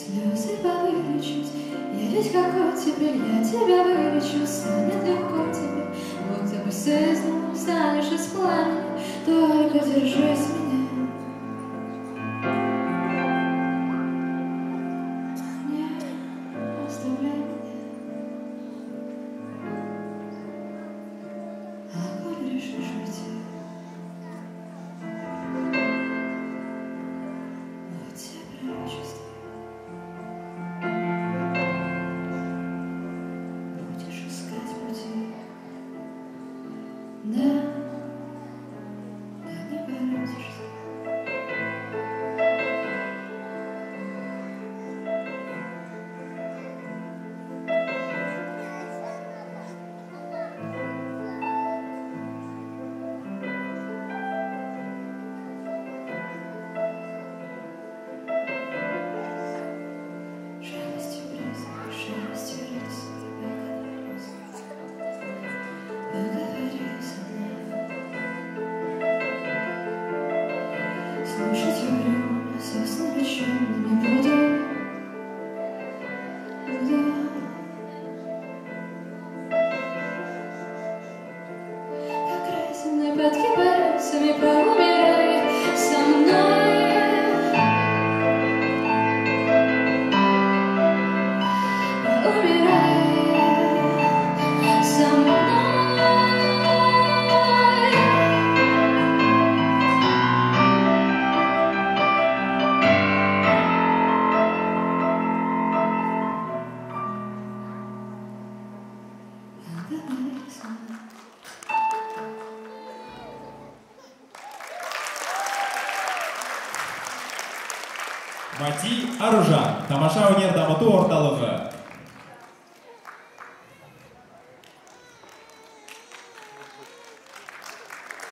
Слезы повылечить, я ведь как оттепель, я тебя вылечу, станет легко тебе, будто бы сызным станешь из пламени, только держись меня. Не оставляй меня, а коль решишь уйти, вот тебе пророчество. Да, да не воротишься. Шелестью бриз, шелестью рис, поговори со мной. Слушать угрюмо, сосны вечерними буду. Как райзины под кипарисами, поумирай со мной. Поумирай со мной. Мати Аружан, тамаша өнер дамыту орталығы.